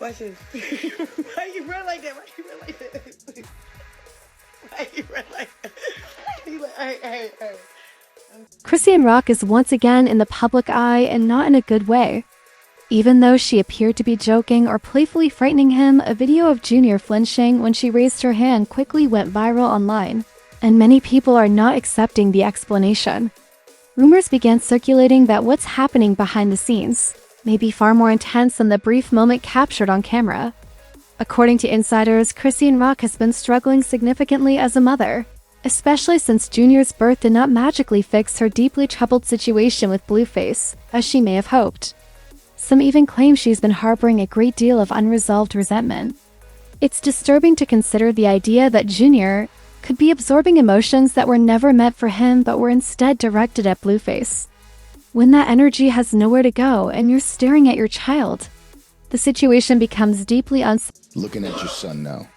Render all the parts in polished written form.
Watch this. Why you run like that? Why you run like that? Why you run like that? He like, hey. Chrisean Rock is once again in the public eye and not in a good way. Even though she appeared to be joking or playfully frightening him, a video of Junior flinching when she raised her hand quickly went viral online, and many people are not accepting the explanation. Rumors began circulating that what's happening behind the scenes may be far more intense than the brief moment captured on camera. According to insiders, Chrisean Rock has been struggling significantly as a mother, especially since Junior's birth did not magically fix her deeply troubled situation with Blueface, as she may have hoped. Some even claim she's been harboring a great deal of unresolved resentment. It's disturbing to consider the idea that Junior could be absorbing emotions that were never meant for him but were instead directed at Blueface. When that energy has nowhere to go and you're staring at your child, the situation becomes deeply Looking at your son now,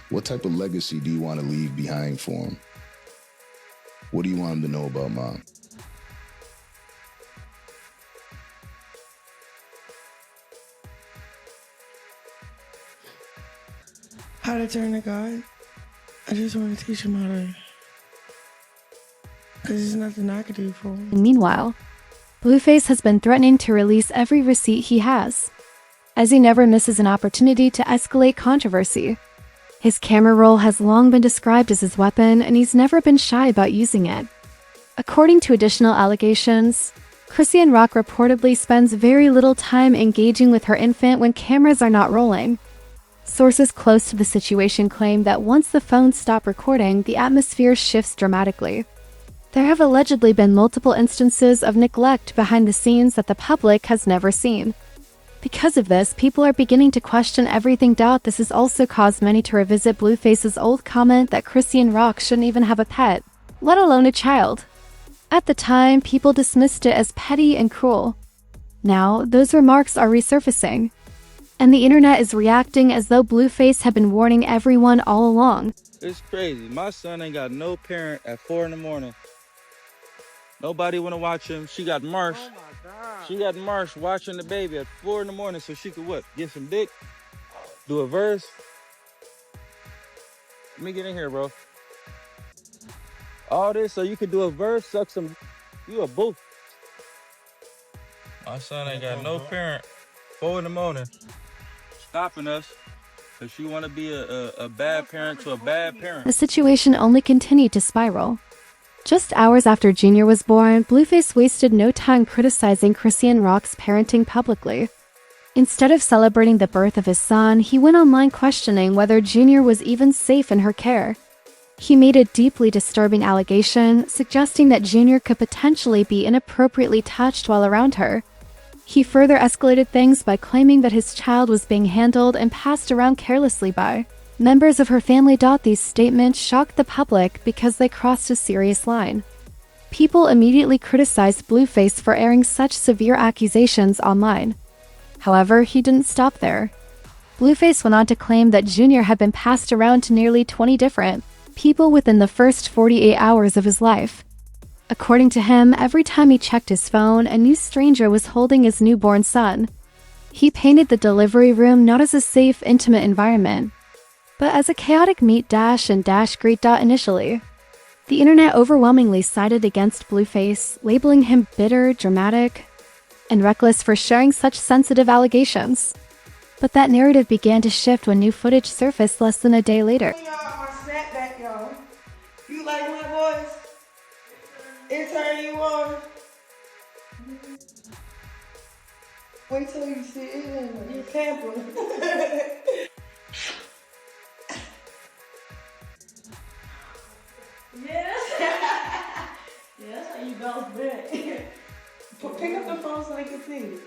what type of legacy do you want to leave behind for him? What do you want him to know about Mom? How to turn to God. I just want to teach him how to. Because there's nothing I could do for him. Meanwhile, Blueface has been threatening to release every receipt he has, as he never misses an opportunity to escalate controversy. His camera roll has long been described as his weapon, and he's never been shy about using it. According to additional allegations, Chrisean Rock reportedly spends very little time engaging with her infant when cameras are not rolling. Sources close to the situation claim that once the phones stop recording, the atmosphere shifts dramatically. There have allegedly been multiple instances of neglect behind the scenes that the public has never seen. Because of this, people are beginning to question everything. This has also caused many to revisit Blueface's old comment that Chrisean Rock shouldn't even have a pet, let alone a child. At the time, people dismissed it as petty and cruel. Now, those remarks are resurfacing, and the internet is reacting as though Blueface had been warning everyone all along. It's crazy. My son ain't got no parent at 4 in the morning. Nobody want to watch him. She got Marsh. Oh my God. She got Marsh watching the baby at 4 in the morning so she could what? Get some dick? Do a verse? Let me get in here, bro. All this so you could do a verse, suck some. You a boo. My son ain't got no parent. 4 in the morning. Stopping us because she want to be a bad parent to a bad parent. The situation only continued to spiral. Just hours after Junior was born, Blueface wasted no time criticizing Chrisean Rock's parenting publicly. Instead of celebrating the birth of his son, he went online questioning whether Junior was even safe in her care. He made a deeply disturbing allegation, suggesting that Junior could potentially be inappropriately touched while around her. He further escalated things by claiming that his child was being handled and passed around carelessly by members of her family. These statements shocked the public because they crossed a serious line. People immediately criticized Blueface for airing such severe accusations online. However, he didn't stop there. Blueface went on to claim that Junior had been passed around to nearly 20 different people within the first 48 hours of his life. According to him, every time he checked his phone, a new stranger was holding his newborn son. He painted the delivery room not as a safe, intimate environment, but as a chaotic meet dash and dash greet. Initially, the internet overwhelmingly sided against Blueface, labeling him bitter, dramatic, and reckless for sharing such sensitive allegations. But that narrative began to shift when new footage surfaced less than a day later. My snapback, y'all. You like my voice? It turn you on. Wait till you see it in your camper. Yes. Yeah, that's how you bounce back. Pick up the phone so they can see.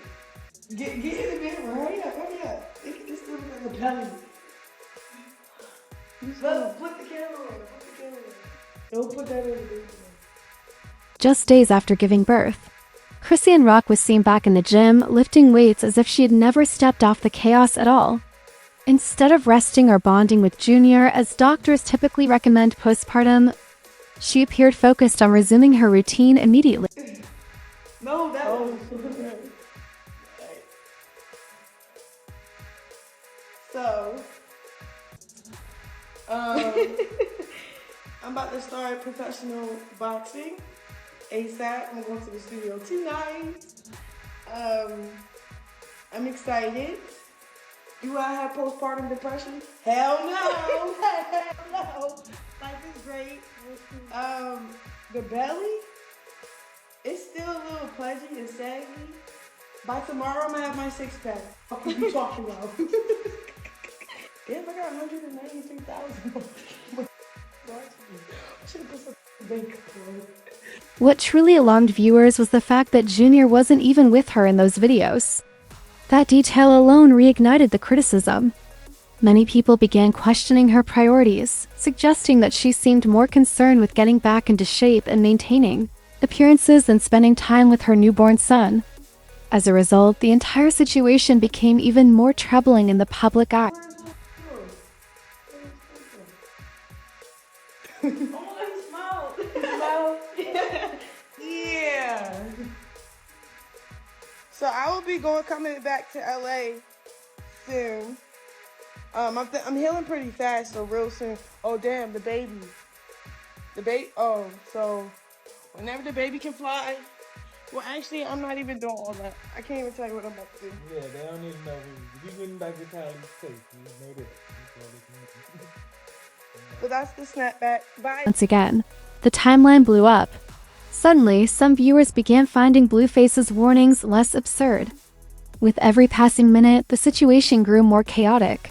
Get in the bed. Hurry up. This still looks like a belly. Put the camera on. Don't put that in the bed. Just days after giving birth, Chrisean Rock was seen back in the gym, lifting weights as if she had never stepped off the chaos at all. Instead of resting or bonding with Junior, as doctors typically recommend postpartum, she appeared focused on resuming her routine immediately. No, that was... So, I'm about to start professional boxing ASAP. I'm going to the studio tonight. I'm excited. Do I have postpartum depression? Hell no. Hell no. Life is great. The belly, it's still a little pudgy and saggy. By tomorrow, I'm gonna have my 6-pack. What are you talking about? Damn, I got 193,000. Should have put some makeup on. What truly alarmed viewers was the fact that Junior wasn't even with her in those videos. That detail alone reignited the criticism. Many people began questioning her priorities, suggesting that she seemed more concerned with getting back into shape and maintaining appearances than spending time with her newborn son. As a result, the entire situation became even more troubling in the public eye. Yeah. So I will be coming back to LA soon. I'm healing pretty fast, so real soon. Oh damn, the baby. Oh, so whenever the baby can fly. Well, actually, I'm not even doing all that. I can't even tell you what I'm about to do. Yeah, they don't even know. We went back to Cali State. You know that. But that's the snapback. Bye. Once again, the timeline blew up. Suddenly, some viewers began finding Blueface's warnings less absurd. With every passing minute, the situation grew more chaotic.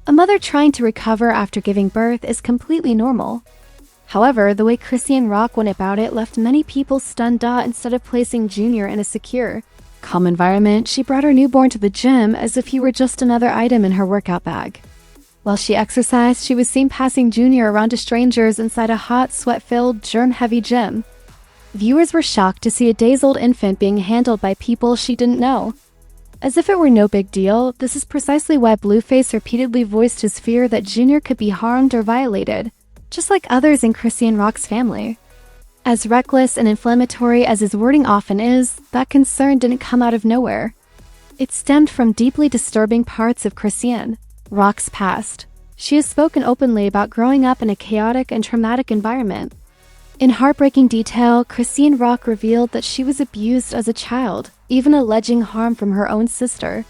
A mother trying to recover after giving birth is completely normal. However, the way Chrisean Rock went about it left many people stunned. Instead of placing Junior in a secure, calm environment, she brought her newborn to the gym as if he were just another item in her workout bag. While she exercised, she was seen passing Junior around to strangers inside a hot, sweat-filled, germ-heavy gym. Viewers were shocked to see a days-old infant being handled by people she didn't know. As if it were no big deal, this is precisely why Blueface repeatedly voiced his fear that Junior could be harmed or violated, just like others in Chrisean Rock's family. As reckless and inflammatory as his wording often is, that concern didn't come out of nowhere. It stemmed from deeply disturbing parts of Chrisean Rock's past. She has spoken openly about growing up in a chaotic and traumatic environment. In heartbreaking detail, Chrisean Rock revealed that she was abused as a child, even alleging harm from her own sister.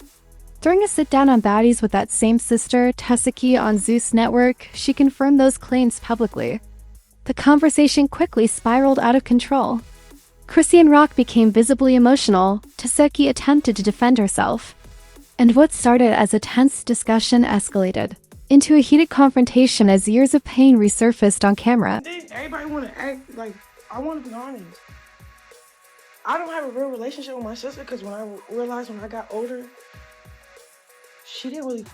During a sit-down on Baddies with that same sister, Tessaki, on Zeus Network, she confirmed those claims publicly. The conversation quickly spiraled out of control. Chrisean Rock became visibly emotional. Tessaki attempted to defend herself. And what started as a tense discussion escalated into a heated confrontation as years of pain resurfaced on camera. Everybody want to act like, I want to be honest. I don't have a real relationship with my sister because when I realized when I got older, she didn't really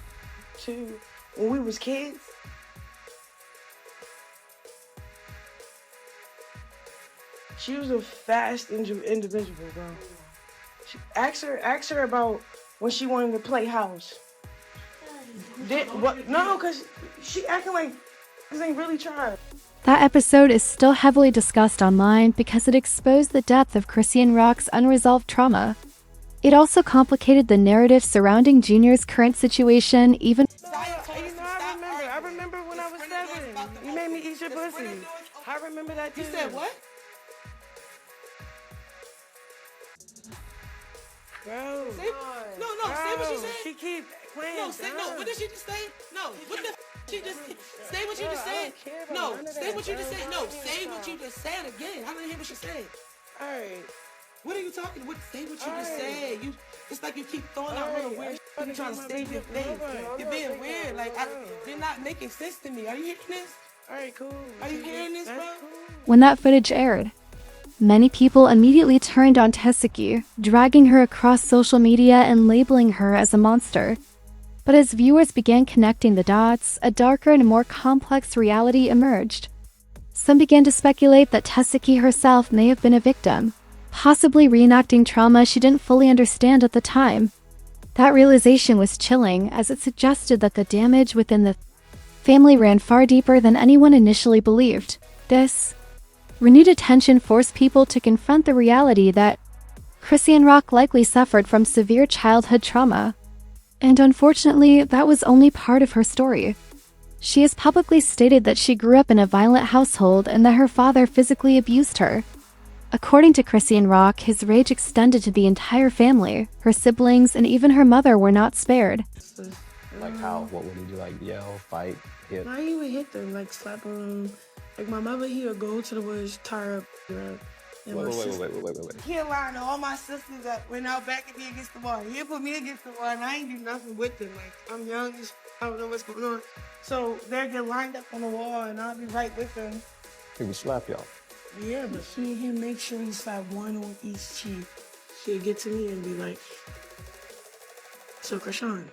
too. When we was kids, she was a fast individual, bro. Ask her about when she wanted to play house. No, because she acting like this ain't really tried. That episode is still heavily discussed online because it exposed the depth of Chrisean Rock's unresolved trauma. It also complicated the narrative surrounding Junior's current situation even. I remember when I was 7. You made me eat your pussy. I remember that too. You said what? Bro. Say what she said. She keep playing. What did she just say? No, what the she just say what you just said. No, say what you just said. No, say what you just said again. I didn't hear what she said. Alright. What are you talking? Say what you just said. It's like you keep throwing out little weird. You're trying to save your face. You're being weird. Like you're not making sense to me. Are you hearing this? Alright, cool. Are you hearing this, bro? When that footage aired, many people immediately turned on Tessaki, dragging her across social media and labeling her as a monster. But as viewers began connecting the dots, a darker and more complex reality emerged. Some began to speculate that Tessaki herself may have been a victim, possibly reenacting trauma she didn't fully understand at the time. That realization was chilling, as it suggested that the damage within the family ran far deeper than anyone initially believed. This renewed attention forced people to confront the reality that Chrisean Rock likely suffered from severe childhood trauma. And unfortunately, that was only part of her story. She has publicly stated that she grew up in a violent household and that her father physically abused her. According to Chrisean Rock, his rage extended to the entire family. Her siblings and even her mother were not spared. Like how? What would he do? Like yell, fight, hit? I even hit them, like slap them. Like my mother, he would go to the woods, tie up. Wait. He'll line all my sisters that went out back at me against the wall. He'll put me against the wall, and I ain't do nothing with them. Like, I'm young, I don't know what's going on. So they'll get lined up on the wall, and I'll be right with them. He would slap y'all. Yeah, but he'll make sure he slap one on each cheek. He'll get to me and be like, so Chrisean.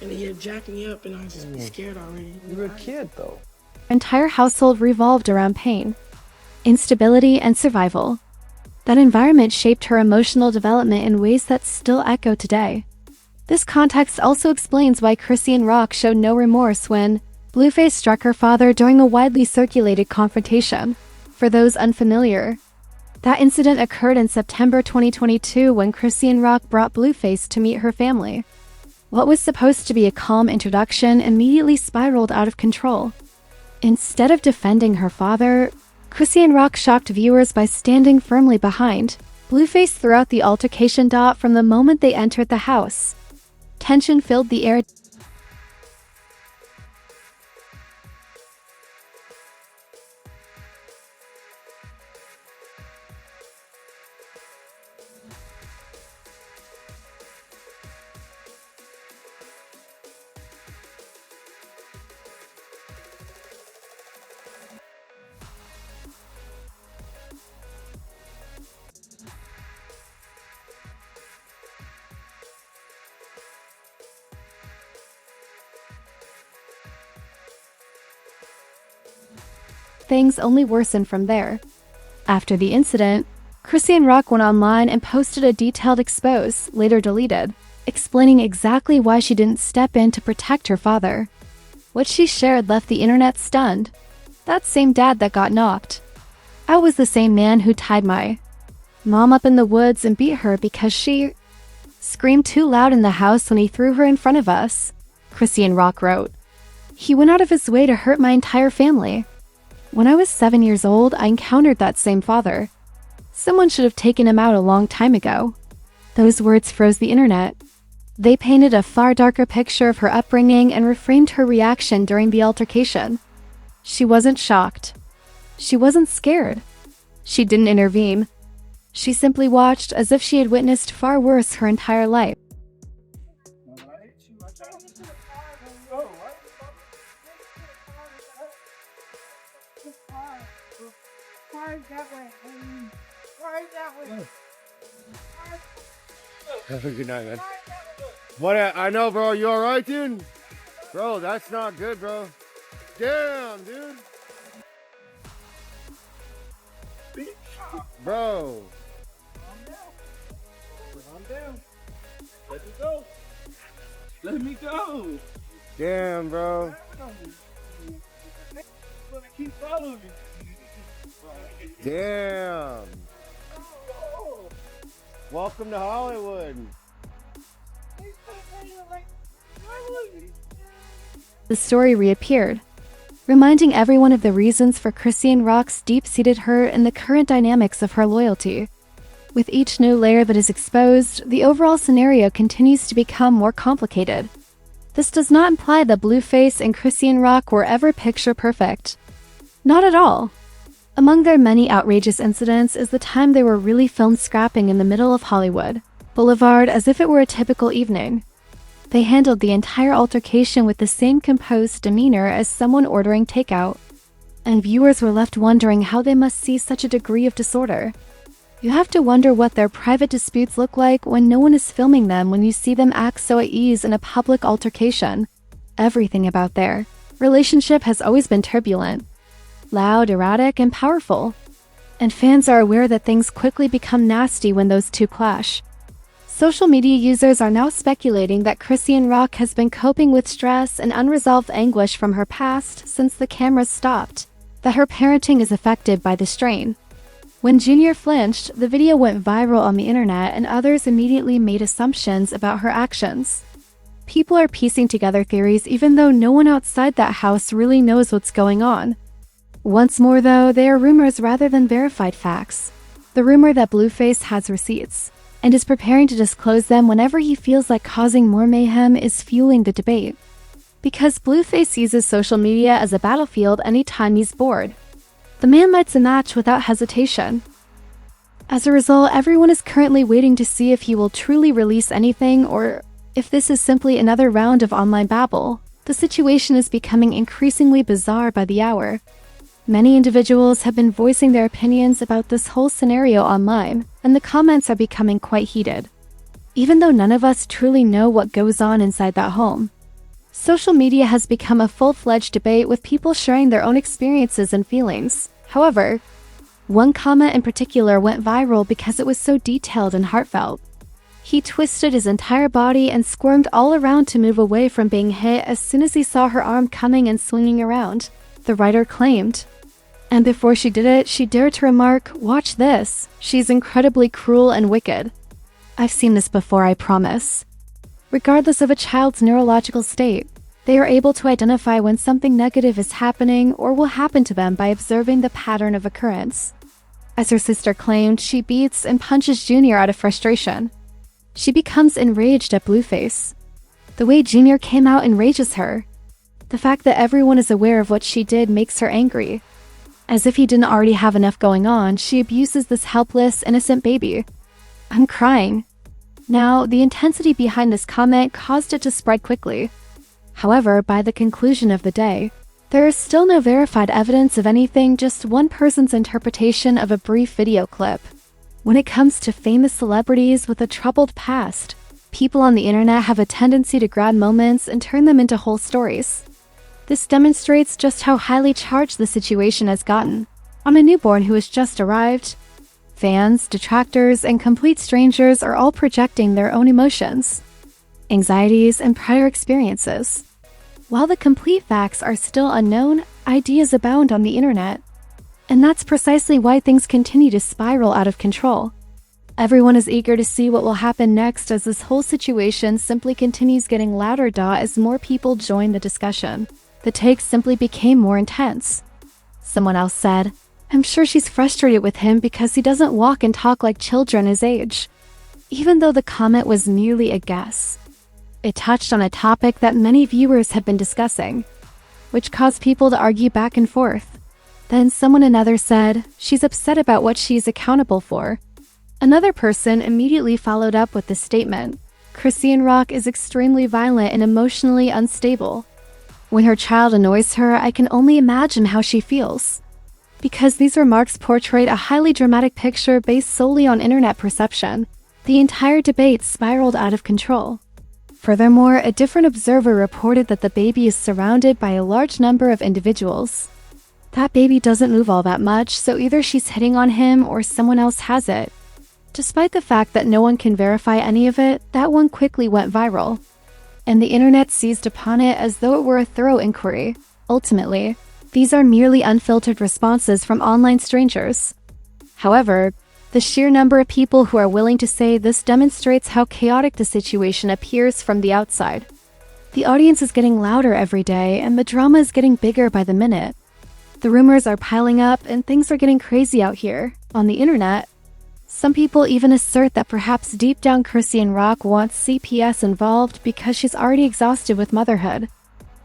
And he'll jack me up, and I'll just be scared already. You're a kid, though. Her entire household revolved around pain, instability, and survival. That environment shaped her emotional development in ways that still echo today. This context also explains why Chrisean Rock showed no remorse when Blueface struck her father during a widely circulated confrontation. For those unfamiliar, that incident occurred in September 2022 when Chrisean Rock brought Blueface to meet her family. What was supposed to be a calm introduction immediately spiraled out of control. Instead of defending her father, Chrisean Rock shocked viewers by standing firmly behind Blueface throughout the altercation. From the moment they entered the house, tension filled the air. Things only worsened from there. After the incident, Chrisean Rock went online and posted a detailed expose, later deleted, explaining exactly why she didn't step in to protect her father. What she shared left the internet stunned. That same dad that got knocked out was the same man who tied my mom up in the woods and beat her because she screamed too loud in the house when he threw her in front of us, Chrisean Rock wrote. He went out of his way to hurt my entire family. When I was 7 years old, I encountered that same father. Someone should have taken him out a long time ago. Those words froze the internet. They painted a far darker picture of her upbringing and reframed her reaction during the altercation. She wasn't shocked. She wasn't scared. She didn't intervene. She simply watched as if she had witnessed far worse her entire life. Have a good night, man. What? I know, bro. You all right, dude? Bro, that's not good, bro. Damn, dude. Bro. I'm down. Let me go. Let me go. Damn, bro. Keep following me. Damn. Welcome to Hollywood. The story reappeared, reminding everyone of the reasons for Chrisean Rock's deep-seated hurt and the current dynamics of her loyalty. With each new layer that is exposed, the overall scenario continues to become more complicated. This does not imply that Blueface and Chrisean Rock were ever picture-perfect. Not at all. Among their many outrageous incidents is the time they were really filmed scrapping in the middle of Hollywood Boulevard as if it were a typical evening. They handled the entire altercation with the same composed demeanor as someone ordering takeout, and viewers were left wondering how they must see such a degree of disorder. You have to wonder what their private disputes look like when no one is filming them when you see them act so at ease in a public altercation. Everything about their relationship has always been turbulent, loud, erratic, and powerful. And fans are aware that things quickly become nasty when those two clash. Social media users are now speculating that Chrisean Rock has been coping with stress and unresolved anguish from her past since the cameras stopped, that her parenting is affected by the strain. When Junior flinched, the video went viral on the internet and others immediately made assumptions about her actions. People are piecing together theories even though no one outside that house really knows what's going on. Once more though, they are rumors rather than verified facts. The rumor that Blueface has receipts and is preparing to disclose them whenever he feels like causing more mayhem is fueling the debate. Because Blueface uses social media as a battlefield anytime he's bored. The man lights a match without hesitation. As a result, everyone is currently waiting to see if he will truly release anything or if this is simply another round of online babble. The situation is becoming increasingly bizarre by the hour. Many individuals have been voicing their opinions about this whole scenario online, and the comments are becoming quite heated. Even though none of us truly know what goes on inside that home. Social media has become a full-fledged debate with people sharing their own experiences and feelings. However, one comment in particular went viral because it was so detailed and heartfelt. He twisted his entire body and squirmed all around to move away from being hit as soon as he saw her arm coming and swinging around, the writer claimed. And before she did it, she dared to remark, "Watch this. She's incredibly cruel and wicked." I've seen this before, I promise. Regardless of a child's neurological state, they are able to identify when something negative is happening or will happen to them by observing the pattern of occurrence. As her sister claimed, she beats and punches Junior out of frustration. She becomes enraged at Blueface. The way Junior came out enrages her. The fact that everyone is aware of what she did makes her angry. As if he didn't already have enough going on, she abuses this helpless, innocent baby. I'm crying. Now, the intensity behind this comment caused it to spread quickly. However, by the conclusion of the day, there is still no verified evidence of anything, just one person's interpretation of a brief video clip. When it comes to famous celebrities with a troubled past, people on the internet have a tendency to grab moments and turn them into whole stories. This demonstrates just how highly charged the situation has gotten. On a newborn who has just arrived, fans, detractors, and complete strangers are all projecting their own emotions, anxieties, and prior experiences. While the complete facts are still unknown, ideas abound on the internet. And that's precisely why things continue to spiral out of control. Everyone is eager to see what will happen next as this whole situation simply continues getting louder as more people join the discussion. The takes simply became more intense. Someone else said, "I'm sure she's frustrated with him because he doesn't walk and talk like children his age." Even though the comment was merely a guess, it touched on a topic that many viewers have been discussing, which caused people to argue back and forth. Then another said, "She's upset about what she's accountable for." Another person immediately followed up with this statement, "Chrisean Rock is extremely violent and emotionally unstable. When her child annoys her, I can only imagine how she feels." Because these remarks portrayed a highly dramatic picture based solely on internet perception, the entire debate spiraled out of control. Furthermore, a different observer reported that the baby is surrounded by a large number of individuals. That baby doesn't move all that much, so either she's hitting on him or someone else has it. Despite the fact that no one can verify any of it, that one quickly went viral. And the internet seized upon it as though it were a thorough inquiry. Ultimately, these are merely unfiltered responses from online strangers. However, the sheer number of people who are willing to say this demonstrates how chaotic the situation appears from the outside. The audience is getting louder every day, and the drama is getting bigger by the minute. The rumors are piling up, and things are getting crazy out here. On the internet, some people even assert that perhaps deep down Chrisean Rock wants CPS involved because she's already exhausted with motherhood,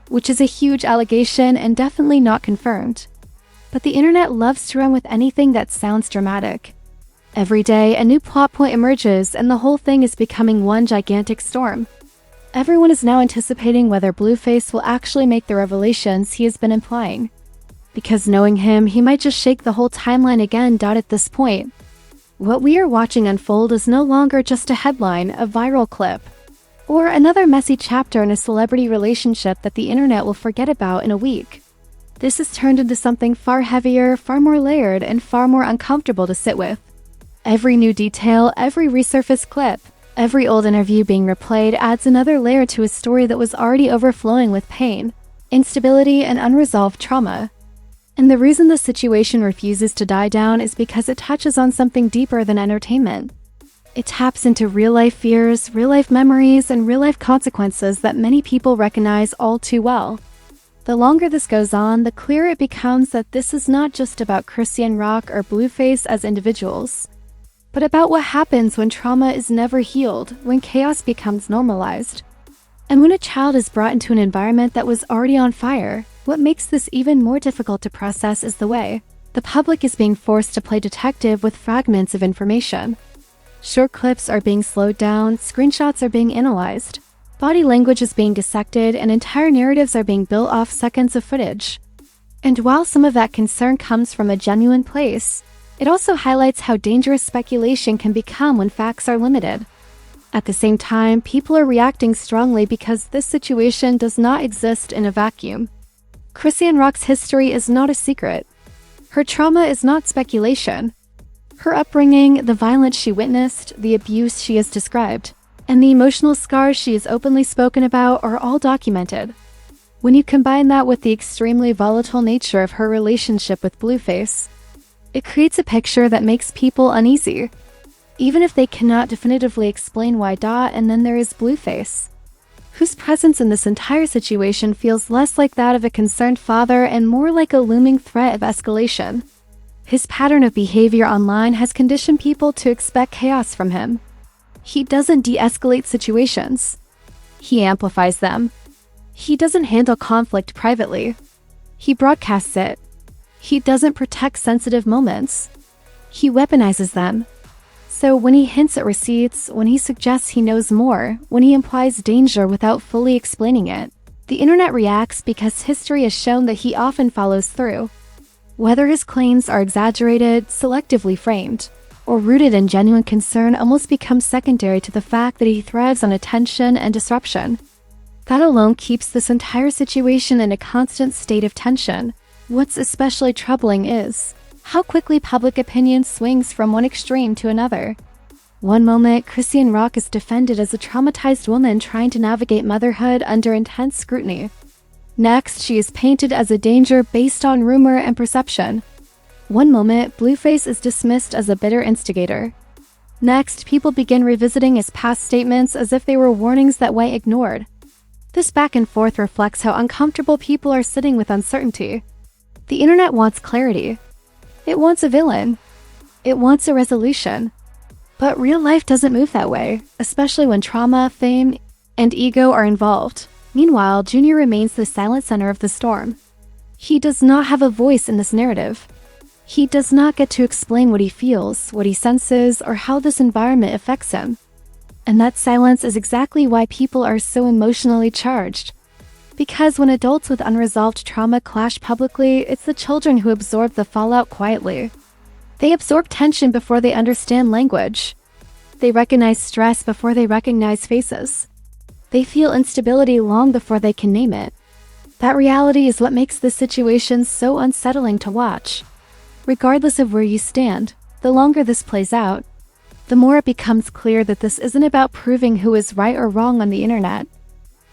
which is a huge allegation and definitely not confirmed. But the internet loves to run with anything that sounds dramatic. Every day, a new plot point emerges and the whole thing is becoming one gigantic storm. Everyone is now anticipating whether Blueface will actually make the revelations he has been implying. Because knowing him, he might just shake the whole timeline again. At this point, what we are watching unfold is no longer just a headline, a viral clip, or another messy chapter in a celebrity relationship that the internet will forget about in a week. This has turned into something far heavier, far more layered, and far more uncomfortable to sit with. Every new detail, every resurfaced clip, every old interview being replayed adds another layer to a story that was already overflowing with pain, instability, and unresolved trauma. And the reason the situation refuses to die down is because it touches on something deeper than entertainment. It taps into real-life fears, real-life memories, and real-life consequences that many people recognize all too well. The longer this goes on, the clearer it becomes that this is not just about Chrisean Rock or Blueface as individuals, but about what happens when trauma is never healed, when chaos becomes normalized. And when a child is brought into an environment that was already on fire, what makes this even more difficult to process is the way the public is being forced to play detective with fragments of information. Short clips are being slowed down, screenshots are being analyzed, body language is being dissected, and entire narratives are being built off seconds of footage. And while some of that concern comes from a genuine place, it also highlights how dangerous speculation can become when facts are limited. At the same time, people are reacting strongly because this situation does not exist in a vacuum. Chrisean Rock's history is not a secret. Her trauma is not speculation. Her upbringing, the violence she witnessed, the abuse she has described, and the emotional scars she has openly spoken about are all documented. When you combine that with the extremely volatile nature of her relationship with Blueface, it creates a picture that makes people uneasy, even if they cannot definitively explain why. And then there is Blueface, whose presence in this entire situation feels less like that of a concerned father and more like a looming threat of escalation. His pattern of behavior online has conditioned people to expect chaos from him. He doesn't de-escalate situations. He amplifies them. He doesn't handle conflict privately. He broadcasts it. He doesn't protect sensitive moments. He weaponizes them. So when he hints at receipts, when he suggests he knows more, when he implies danger without fully explaining it, the internet reacts because history has shown that he often follows through. Whether his claims are exaggerated, selectively framed, or rooted in genuine concern almost becomes secondary to the fact that he thrives on attention and disruption. That alone keeps this entire situation in a constant state of tension. What's especially troubling is how quickly public opinion swings from one extreme to another. One moment, Chrisean Rock is defended as a traumatized woman trying to navigate motherhood under intense scrutiny. Next, she is painted as a danger based on rumor and perception. One moment, Blueface is dismissed as a bitter instigator. Next, people begin revisiting his past statements as if they were warnings that went ignored. This back and forth reflects how uncomfortable people are sitting with uncertainty. The internet wants clarity. It wants a villain. It wants a resolution. But real life doesn't move that way, especially when trauma, fame, and ego are involved. Meanwhile, Junior remains the silent center of the storm. He does not have a voice in this narrative. He does not get to explain what he feels, what he senses, or how this environment affects him. And that silence is exactly why people are so emotionally charged. Because when adults with unresolved trauma clash publicly, it's the children who absorb the fallout quietly. They absorb tension before they understand language. They recognize stress before they recognize faces. They feel instability long before they can name it. That reality is what makes this situation so unsettling to watch. Regardless of where you stand, the longer this plays out, the more it becomes clear that this isn't about proving who is right or wrong on the internet.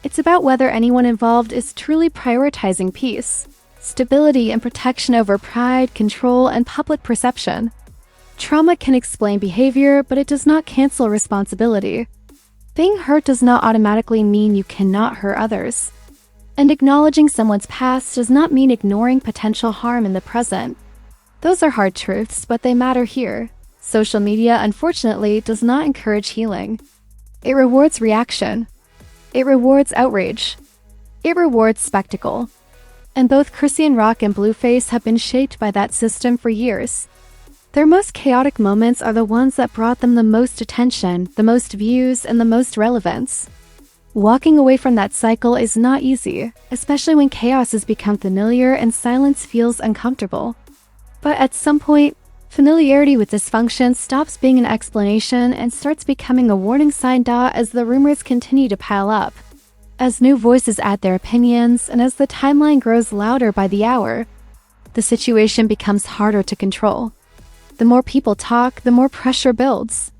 It's about whether anyone involved is truly prioritizing peace, stability, and protection over pride, control, and public perception. Trauma can explain behavior, but it does not cancel responsibility. Being hurt does not automatically mean you cannot hurt others. And acknowledging someone's past does not mean ignoring potential harm in the present. Those are hard truths, but they matter here. Social media, unfortunately, does not encourage healing. It rewards reaction. It rewards outrage. It rewards spectacle. And both Chrisean Rock and Blueface have been shaped by that system for years. Their most chaotic moments are the ones that brought them the most attention, the most views, and the most relevance. Walking away from that cycle is not easy, especially when chaos has become familiar and silence feels uncomfortable. But at some point, familiarity with dysfunction stops being an explanation and starts becoming a warning sign as the rumors continue to pile up. As new voices add their opinions, and as the timeline grows louder by the hour, the situation becomes harder to control. The more people talk, the more pressure builds.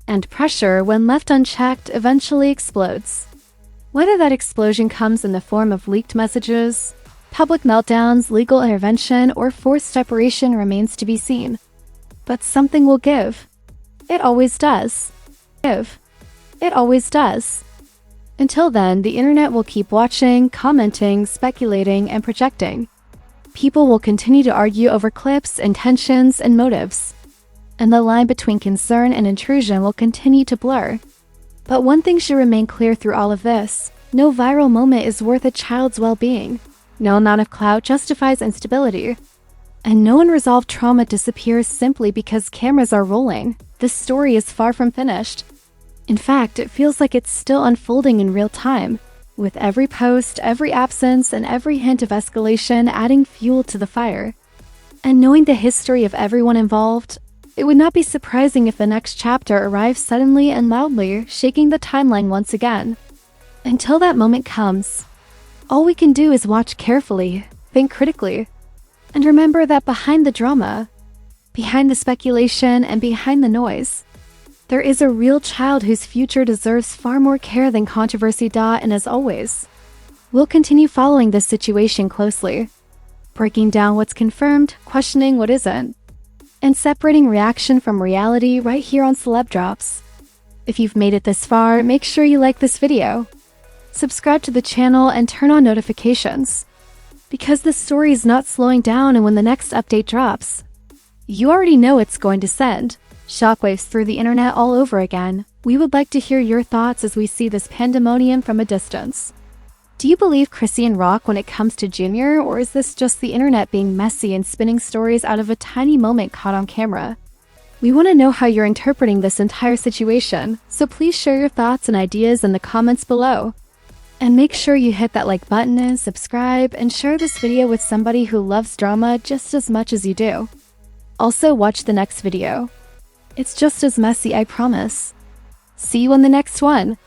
And pressure, when left unchecked, eventually explodes. Whether that explosion comes in the form of leaked messages, public meltdowns, legal intervention, or forced separation remains to be seen. But something will give. It always does. It always does. Until then, the internet will keep watching, commenting, speculating, and projecting. People will continue to argue over clips, intentions, and motives. And the line between concern and intrusion will continue to blur. But one thing should remain clear through all of this: no viral moment is worth a child's well-being. No amount of clout justifies instability. And no unresolved trauma disappears simply because cameras are rolling. This story is far from finished. In fact, it feels like it's still unfolding in real time, with every post, every absence, and every hint of escalation adding fuel to the fire. And knowing the history of everyone involved, it would not be surprising if the next chapter arrives suddenly and loudly, shaking the timeline once again. Until that moment comes, all we can do is watch carefully, think critically, and remember that behind the drama, behind the speculation, and behind the noise, there is a real child whose future deserves far more care than controversy. And as always, we'll continue following this situation closely, breaking down what's confirmed, questioning what isn't, and separating reaction from reality right here on Celeb Drops. If you've made it this far, make sure you like this video, subscribe to the channel, and turn on notifications, because this story is not slowing down, and when the next update drops, you already know it's going to send shockwaves through the internet all over again. We would like to hear your thoughts as we see this pandemonium from a distance. Do you believe Chrisean Rock when it comes to Junior, or is this just the internet being messy and spinning stories out of a tiny moment caught on camera? We want to know how you're interpreting this entire situation, so please share your thoughts and ideas in the comments below. And make sure you hit that like button and subscribe, and share this video with somebody who loves drama just as much as you do. Also, watch the next video. It's just as messy, I promise. See you in the next one.